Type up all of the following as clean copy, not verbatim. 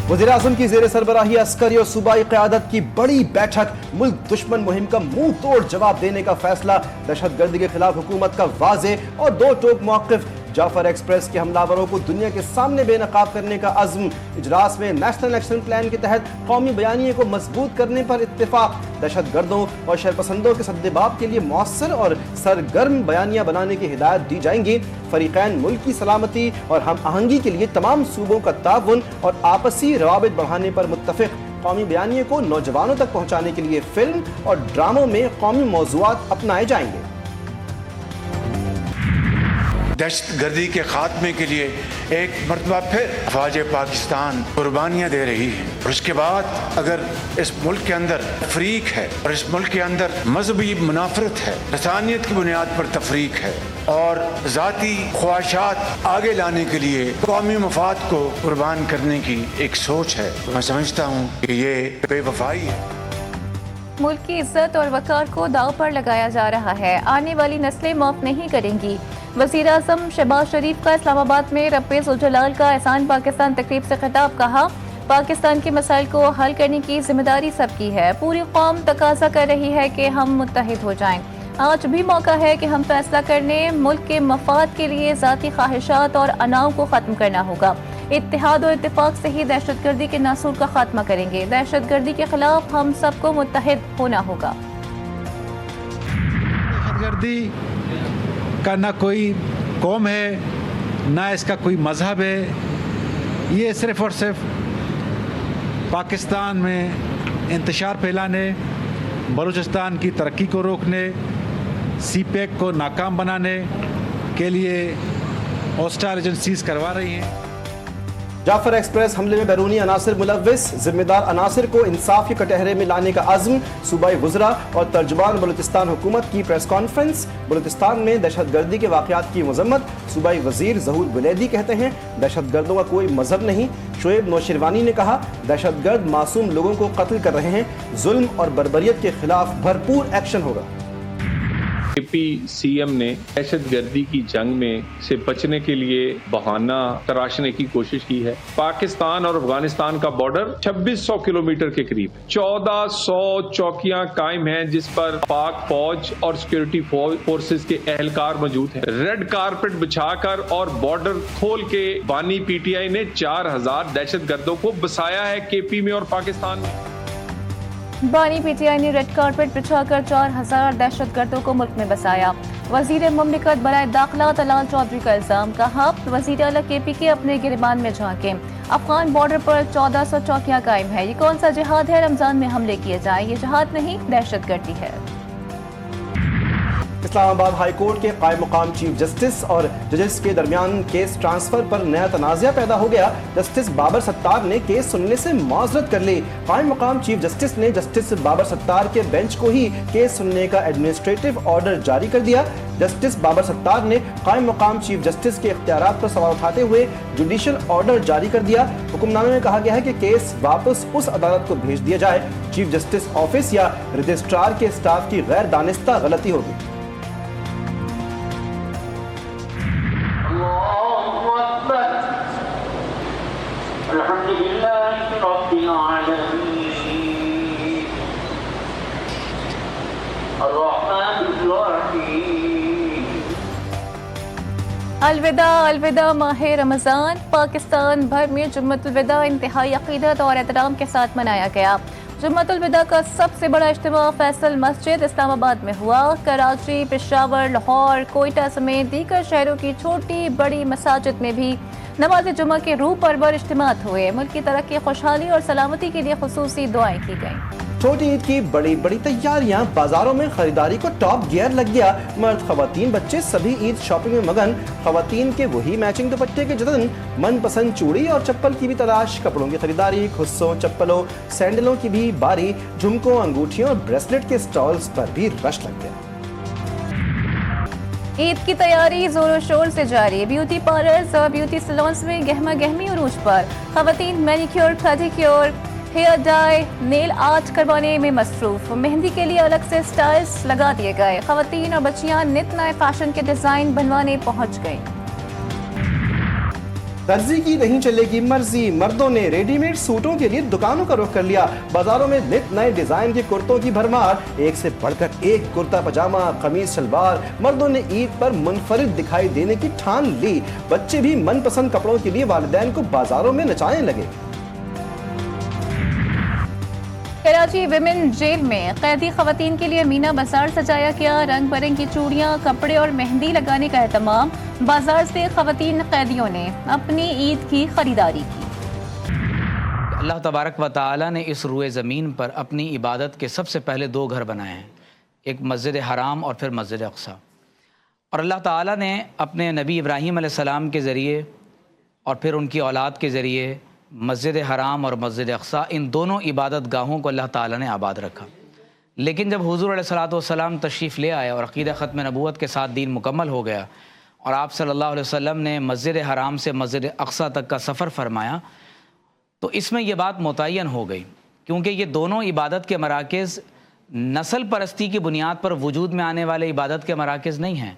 वज़ीर-ए-आज़म की ज़ेर सरबराही अस्करी और सूबाई क़यादत की बड़ी बैठक। मुल्क दुश्मन मुहिम का मुंह तोड़ जवाब देने का फैसला। दहशतगर्दी के खिलाफ हुकूमत का वाज़े और दो टोक मौक़िफ़। जाफर एक्सप्रेस के हमलावरों को दुनिया के सामने बेनकाब करने का अज़्म। इजलास में नेशनल एक्शन प्लान के तहत कौमी बयानिए को मजबूत करने पर इत्तेफाक। दहशतगर्दों और शरपसंदों के सद्देबाब के लिए मौसर और सरगर्म बयानिया बनाने की हिदायत दी जाएंगी। फरीक़ैन मुल्क की सलामती और हम आहंगी के लिए तमाम सूबों का ताउन और आपसी रवाबित बढ़ाने पर मुत्तफ़िक़। कौमी बयानिए को नौजवानों तक पहुँचाने के लिए फिल्म और ड्रामों में कौमी मौज़ूआत अपनाए जाएंगे। दहशतगर्दी के खात्मे के लिए एक मरतबा फिर अफवाज पाकिस्तान कुर्बानियाँ दे रही है। और उसके बाद अगर इस मुल्क के अंदर तफरीक है और इस मुल्क के अंदर मजहबी मुनाफरत है, इंसानियत की बुनियाद पर तफरीक है और ज़ाती ख्वाहिशात आगे लाने के लिए कौमी मफाद को कुर्बान करने की एक सोच है, मैं समझता हूँ कि ये बेवफाई है। मुल्क की इज्जत और वक़ार को दांव पर लगाया जा रहा है। आने वाली नस्लें माफ़ नहीं करेंगी। वज़ीर-ए-आज़म शहबाज शरीफ का इस्लामाबाद में रब्बे-उल-जलाल का एहसान पाकिस्तान तकरीब से खिताब। कहा, पाकिस्तान के मसाइल को हल करने की जिम्मेदारी सबकी है। पूरी कौम तकाजा कर रही है कि हम मुत्तहिद हो जाएं। आज भी मौका है कि हम फैसला करने मुल्क के मफाद के लिए ज़ाती ख्वाहिशात और अनाव को ख़त्म करना होगा। इत्तेहाद और इत्तेफाक से ही दहशतगर्दी के नासूर का खात्मा करेंगे। दहशतगर्दी के खिलाफ हम सबको मुत्तहिद होना होगा। दहशतगर्दी का ना कोई कौम है, ना इसका कोई मजहब है। ये सिर्फ़ और सिर्फ पाकिस्तान में इंतशार फैलाने, बलूचिस्तान की तरक्की को रोकने, सीपेक को नाकाम बनाने के लिए ऑस्टार एजेंसीज करवा रही हैं। जाफर एक्सप्रेस हमले में बैरूनी अनासिर मुलव्विस। जिम्मेदार अनासिर को इंसाफ के कटहरे में लाने का अज़्म। सूबाई वज़रा और तर्जुमान बलूचिस्तान हुकूमत की प्रेस कॉन्फ्रेंस। बलूचिस्तान में दहशतगर्दी के वाक़यात की मज़म्मत। सूबाई वज़ीर ज़हूर बुलैदी कहते हैं, दहशतगर्दों का कोई मजहब नहीं। शोएब नौशिरवानी ने कहा, दहशतगर्द मासूम लोगों को कत्ल कर रहे हैं। जुल्म और बर्बरियत के खिलाफ भरपूर एक्शन होगा। एपी सीएम ने दहशतगर्दी की जंग में से बचने के लिए बहाना तराशने की कोशिश की है। पाकिस्तान और अफगानिस्तान का बॉर्डर 2600 किलोमीटर के करीब, 1400 चौकियां कायम हैं जिस पर पाक फौज और सिक्योरिटी फोर्सेस के एहलकार मौजूद हैं। रेड कारपेट बिछाकर और बॉर्डर खोल के बानी पीटीआई ने 4000 दहशतगर्दों को बसाया है केपी में और पाकिस्तान में। बानी पीटीआई ने रेड कारपेट बिछाकर 4000 दहशतगर्दों को मुल्क में बसाया। वजीर मुमलिकत बराए दाखिला तलाल चौधरी का इल्जाम। कहा, वजीर आला केपी के अपने गिरबान में झांके। अफगान बॉर्डर पर 1400 चौकियां कायम है। ये कौन सा जिहाद है रमजान में हमले किए जाए? ये जिहाद नहीं, दहशतगर्दी है। इस्लामाबाद हाई कोर्ट के कायम मुकाम चीफ जस्टिस और जजेस के दरमियान केस ट्रांसफर पर नया तनाज़ा पैदा हो गया। जस्टिस बाबर सत्तार ने केस सुनने से माजरत कर ली। कायम मुकाम चीफ जस्टिस ने जस्टिस बाबर सत्तार के बेंच को ही केस सुनने का एडमिनिस्ट्रेटिव ऑर्डर जारी कर दिया। जस्टिस बाबर सत्तार ने कायम मुकाम चीफ जस्टिस के इख्तियारात पर सवाल उठाते हुए जुडिशल ऑर्डर जारी कर दिया। हुक्मनामे में कहा गया है कि केस वापस उस अदालत को भेज दिया जाए। चीफ जस्टिस ऑफिस या रजिस्ट्रार के स्टाफ की गैर दानिस्ता गलती होगी। अलविदा अलविदा माह रमज़ान। पाकिस्तान भर में जुम्मतुल विदा इंतहाई अक़ीदत और एहतराम के साथ मनाया गया। जुम्मतुल विदा का सबसे बड़ा इज्तिमा फैसल मस्जिद इस्लामाबाद में हुआ। कराची, पेशावर, लाहौर, कोयटा समेत दीगर शहरों की छोटी बड़ी मसाजिद में भी नमाज जुम्मा के रूह परवर इज्तिमात हुए। मुल्क की तरक्की, खुशहाली और सलामती के लिए खुसूसी दुआएं की गईं। छोटी ईद की बड़ी बड़ी तैयारियां, बाजारों में खरीदारी को टॉप गियर लग गया। मर्द, खवातीन, बच्चे सभी ईद शॉपिंग में मगन। खवातीन के वही मैचिंग दुपट्टे के जतन, मनपसंद चूड़ी और चप्पल की भी तलाश। कपड़ों की खरीदारी, खुस्सों, चप्पलों, सैंडलों की भी बारी। झुमकों, अंगूठियों और ब्रेसलेट के स्टॉल्स पर भी रश लग गया। ईद की तैयारी जोरों शोर से जारी। ब्यूटी पार्लर्स और ब्यूटी सैलून्स में गहमा गहमी उरूज पर। खवातीन manicure, pedicure, hair dye, nail art करवाने में मसरूफ। मेहंदी के लिए अलग से स्टाइल्स लगा दिए गए। खवातीन और बच्चियां नित नए फैशन के डिजाइन बनवाने पहुंच गईं। दर्जी की नहीं चलेगी मर्जी, मर्दों ने रेडीमेड सूटों के लिए दुकानों का रुख कर लिया। बाजारों में नित नए डिजाइन के कुर्तों की भरमार, एक से बढ़कर एक कुर्ता पजामा, कमीज शलवार। मर्दों ने ईद पर मुनफरिद दिखाई देने की ठान ली। बच्चे भी मनपसंद कपड़ों के लिए वालिदैन को बाजारों में नचाने लगे। कराची विमेन जेल में कैदी खवातीन के लिए मीना बाजार सजाया गया। रंग बिरंगी चूड़ियां, कपड़े और मेहंदी लगाने का एहतमाम। बाजार से खवातीन कैदियों ने अपनी ईद की खरीदारी की। अल्लाह तबारक व तआला ने इस रुए ज़मीन पर अपनी इबादत के सबसे पहले दो घर बनाए हैं, एक मस्जिद हराम और फिर मस्जिद अक़सा। और अल्लाह ताला ने अपने नबी इब्राहीम अलैहिस्सलाम के ज़रिए और फिर उनकी औलाद के ज़रिए मस्जिद हराम और मस्जिद अक़सा, इन दोनों इबादत गाहों को अल्लाह ताला ने आबाद रखा। लेकिन जब हुज़ूर अलैहिस्सलातु वस्सलाम तशरीफ़ ले आए और अक़ीदा ख़त्म नबूवत के साथ दीन मुकम्मल हो गया और आप सल्लल्लाहु अलैहि वसल्लम ने मस्जिद हराम से मस्जिद अक़सा तक का सफ़र फरमाया, तो इसमें यह बात मुतय्यन हो गई, क्योंकि ये दोनों इबादत के मराकज़ नस्ल परस्ती की बुनियाद पर वजूद में आने वाले इबादत के मराकज़ नहीं हैं।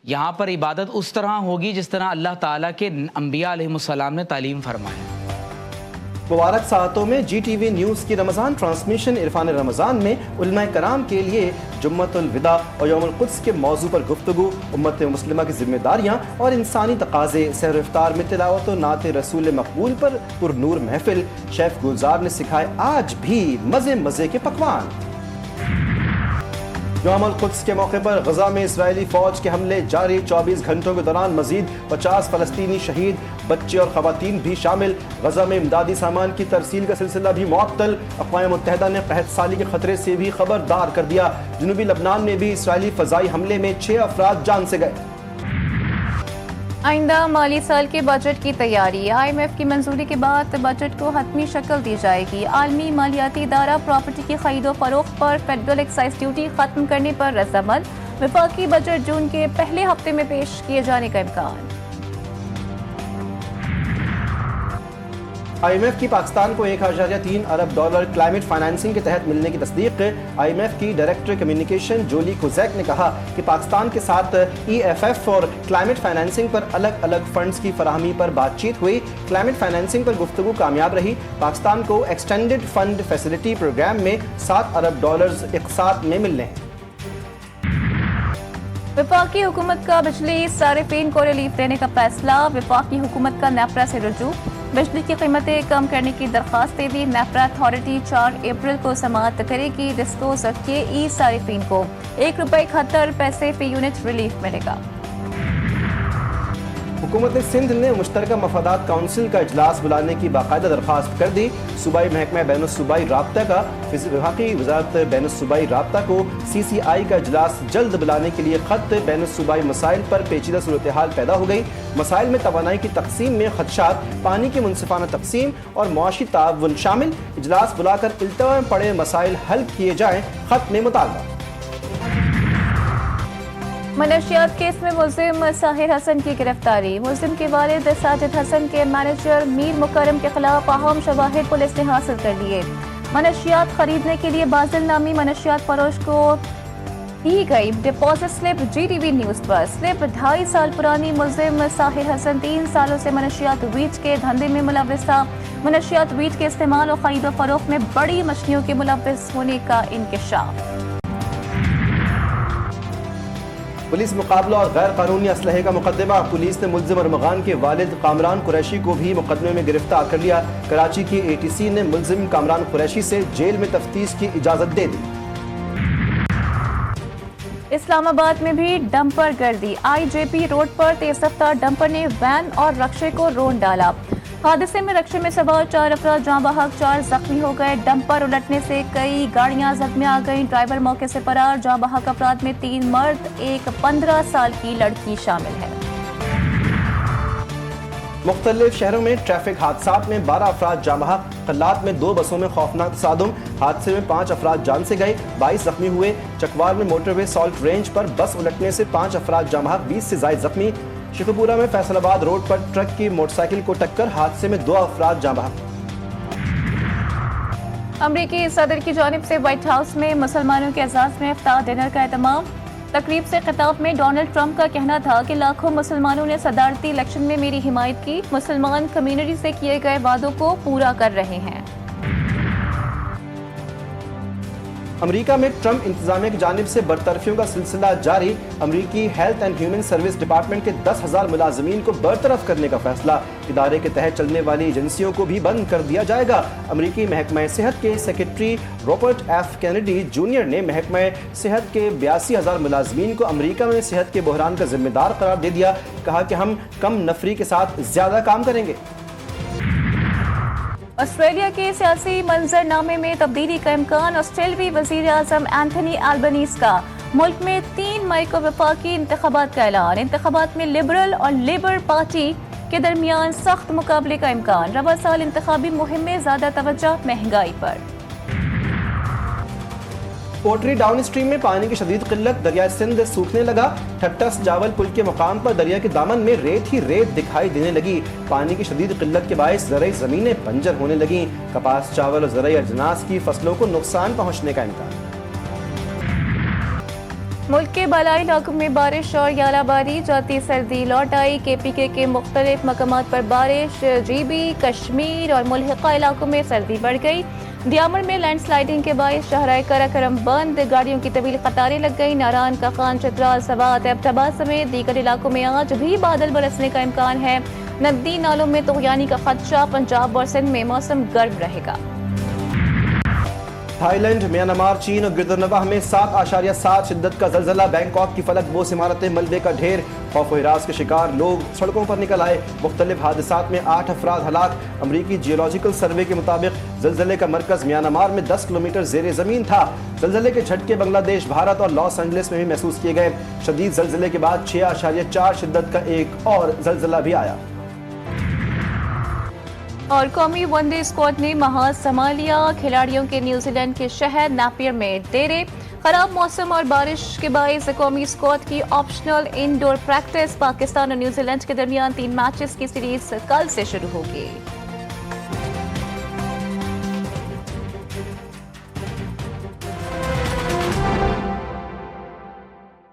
यहाँ पर इबादत उस तरह होगी जिस तरह अल्लाह ताला के अंबिया अलैहिमुस्सलाम ने तालीम फरमाया। मुबारक सातों में GTV न्यूज़ की रमज़ान ट्रांसमिशन इरफान रमज़ान में उलमाए कराम के लिए जुम्मतुल विदा और यौमुल कुद्स के मौजू पर गुफ्तगू, उम्मत मुस्लिमा की जिम्मेदारियाँ और इंसानी तकाज़े। सहर इफ्तार में तिलावत और नात रसूल मकबूल पर पुरनूर महफिल। शेफ़ गुलजार ने सिखाए आज भी मज़े मज़े के पकवान। यौमुल कुद्स के मौके पर गजा में इस्राएली फौज के हमले जारी। 24 घंटों के दौरान मजीद 50 फलस्तीनी शहीद, बच्चे और खवातीन भी शामिल। गजा में इमदादी सामान की तरसील का सिलसिला भी मुअत्तल। अक़वाम मुत्तहिदा ने कहत साली के खतरे से भी खबरदार कर दिया। जनूबी लबनान में भी इस्राएली फ़ज़ाई हमले में 6 अफराद जान से गए। आइंदा माली साल के बजट की तैयारी। IMF की मंजूरी के बाद बजट को हतमी शक्ल दी जाएगी। आलमी मालियाती इदारा प्रॉपर्टी की खरीदो फरोख्त पर फेडरल एक्साइज ड्यूटी खत्म करने पर रद्दअमल। वफाकी बजट जून के पहले हफ्ते में पेश किए जाने का इम्कान। IMF की पाकिस्तान को $1.3 अरब क्लाइमेट फाइनेंसिंग के तहत मिलने की तस्दीक। IMF की डायरेक्टर कम्युनिकेशन जोली कोजैक ने कहा कि पाकिस्तान के साथ EFF और क्लाइमेट फाइनेंसिंग पर अलग अलग फंड्स की फराहमी पर बातचीत हुई। क्लाइमेट फाइनेंसिंग पर गुफ्तगू कामयाब रही। पाकिस्तान को एक्सटेंडेड फंड फैसिलिटी प्रोग्राम में $7 अरब एक साथ में मिलने हैं। वफाकी हुकूमत का बिजली सारिफीन को रिलीफ देने का फैसला। वफाकी हुकूमत का नेपरा से रुजू। बिजली की कीमतें कम करने की दरख्वास्त दे दी। नेपरा अथॉरिटी 4 अप्रैल को समाअत करेगी। डिस्को के ई सारिफीन को ₹1.71 फी यूनिट रिलीफ मिलेगा। हुकूमत सिंध ने मुश्तरका मफादात काउंसिल का इजलास बुलाने की बाकायदा दरख्वास्त कर दी। सूबाई महकमा बैनुस्सूबाई राब्ता का वफाकी वज़ारत बैनुस्सूबाई राब्ता को CCI का इजलास जल्द बुलाने के लिए खत। बैनुस्सूबाई मसाइल पर पेचीदा सूरत हाल पैदा हो गई। मसाइल में तवानाई की तकसीम में खदशात, पानी की मुनसिफाना तकसीम और मुआशी ताउन शामिल। इजलास बुलाकर इल्तवा में पड़े मसाइल हल किए जाएँ, खत में मुतालबा। मनशियात केस में मुल्जिम साहिर हसन की गिरफ्तारी। मुल्जिम के वालिद साजिद हसन के मैनेजर मीर मुकरम के खिलाफ अहम शवाहिद पुलिस ने हासिल कर लिए। मनशियात खरीदने के लिए बाजिल नामी मनशियात फरोश को दी गई डिपॉजिट स्लिप। GTV न्यूज़ पर स्लिप 2.5 साल पुरानी। मुल्जिम साहिर हसन 3 सालों से मनशियात वीट के धंधे में मुलव्विस था। मनशियात वीट के इस्तेमाल और खरीदो फरोख्त में बड़ी मछलियों के मुलव्विस होने का इंकिशाफ। पुलिस मुकाबला और गैर कानूनी असलहे का मुकदमा। पुलिस ने मुल्जिम अरमगान के वालिद कामरान कुरैशी को भी मुकदमे में गिरफ्तार कर लिया। कराची की ATC ने मुल्जिम कामरान कुरैशी से जेल में तफ्तीश की इजाजत दे दी। इस्लामाबाद में भी डंपर गर्दी। IJP रोड पर तेज रफ्तार डंपर ने वैन और रक्शे को रोन डाला। हादसे में रक्शे में सवार 4 अफराद जाँ बहक, 4 जख्मी हो गए। डंपर उलटने से कई गाड़ियां जख्मी आ गईं। ड्राइवर मौके से फरार। जाँ बहक अफराद में 3 मर्द, एक 15 साल की लड़की शामिल है। मुख्तलिफ शहरों में ट्रैफिक हादसात में 12 अफराद जाँ बहक। कल्लात में 2 बसों में खौफनाक तसादुम। हादसे में 5 अफराद जान से गए, 22 जख्मी हुए। चकवाल में मोटरवे सॉल्ट रेंज पर बस उलटने से 5 अफराद जाँ बहक, 20 से ज्यादा जख्मी। शेखुपुरा में फैसलाबाद रोड पर ट्रक की मोटरसाइकिल को टक्कर। हादसे में 2 अफराद जाँ बहक। अमरीकी सदर की जानिब से व्हाइट हाउस में मुसलमानों के एजाज में इफ्तार डिनर का एहतमाम। تقریب سے خطاب میں ڈونلڈ ٹرمپ کا کہنا تھا کہ لاکھوں مسلمانوں نے صدارتی الیکشن میں میری حمایت کی، مسلمان کمیونٹی سے کیے گئے وعدوں کو پورا کر رہے ہیں۔ امریکہ میں ٹرمپ انتظامیہ کی جانب سے برطرفیوں کا سلسلہ جاری، امریکی health and human service department کے 10,000 ملازمین کو برطرف کرنے کا فیصلہ، ادارے کے تحت چلنے والی ایجنسیوں کو بھی بند کر دیا جائے گا۔ امریکی محکمہ صحت کے secretary Robert F Kennedy junior نے محکمہ صحت کے 82,000 ملازمین کو امریکہ میں صحت کے بحران کا ذمہ دار قرار دے دیا، کہا کہ ہم کم نفری کے ساتھ زیادہ کام کریں گے۔ آسٹریلیا کے سیاسی منظر نامے میں تبدیلی کا امکان، آسٹریلوی وزیر اعظم اینتھنی البنیز کا ملک میں 3 مئی کو وفاقی انتخابات کا اعلان، انتخابات میں لبرل اور لیبر پارٹی کے درمیان سخت مقابلے کا امکان، رواں سال انتخابی مہم میں زیادہ توجہ مہنگائی پر۔ پوٹری ڈاؤن اسٹریم میں پانی کی شدید قلت، دریائے سندھ سوکھنے لگا، ٹھٹا سجاول پل کے مقام پر دریا کے دامن میں ریت ہی ریت دکھائی دینے لگی، پانی کی شدید قلت کے باعث زرعی زمینیں بنجر ہونے لگیں، کپاس، چاول اور زرعی اجناس کی فصلوں کو نقصان پہنچنے کا امکان۔ ملک کے بالائی علاقوں میں بارش اور یالہ باری، جاتی سردی لوٹ آئی، کے پی کے مختلف مقامات پر بارش، جی بی، کشمیر اور ملحقہ علاقوں میں سردی بڑھ گئی، دیامر میں لینڈ سلائیڈنگ کے باعث شاہراہ کراکرم بند، گاڑیوں کی طویل قطاریں لگ گئی، ناران کا خان، چترال، سوات، ایبٹآباد سمیت دیگر علاقوں میں آج بھی بادل برسنے کا امکان ہے، ندی نالوں میں طغیانی کا خدشہ، پنجاب اور سندھ میں موسم گرم رہے گا۔ تھائی لینڈ، میانمار، چین اور گردنواہ میں 7.7 شدت کا زلزلہ، بینکاک کی فلک بوس عمارتیں ملبے کا ڈھیر، خوف و ہراس کے شکار لوگ سڑکوں پر نکل آئے، مختلف حادثات میں 8 افراد ہلاک، امریکی جیولوجیکل سروے کے مطابق زلزلے کا مرکز میانمار میں 10 کلومیٹر زیر زمین تھا، زلزلے کے جھٹکے بنگلہ دیش، بھارت اور لاس اینجلس میں بھی محسوس کیے گئے، شدید زلزلے کے بعد 6.4 شدت کا ایک اور زلزلہ بھی آیا۔ اور قومی ون ڈے اسکواڈ نے محاذ سنبھالیا، کھلاڑیوں کے نیوزی لینڈ کے شہر نیپیر میں ڈیرے، خراب موسم اور بارش کے باعث قومی اسکواڈ کی آپشنل انڈور پریکٹس، پاکستان اور نیوزی لینڈ کے درمیان 3 میچز کی سیریز کل سے شروع ہوگی۔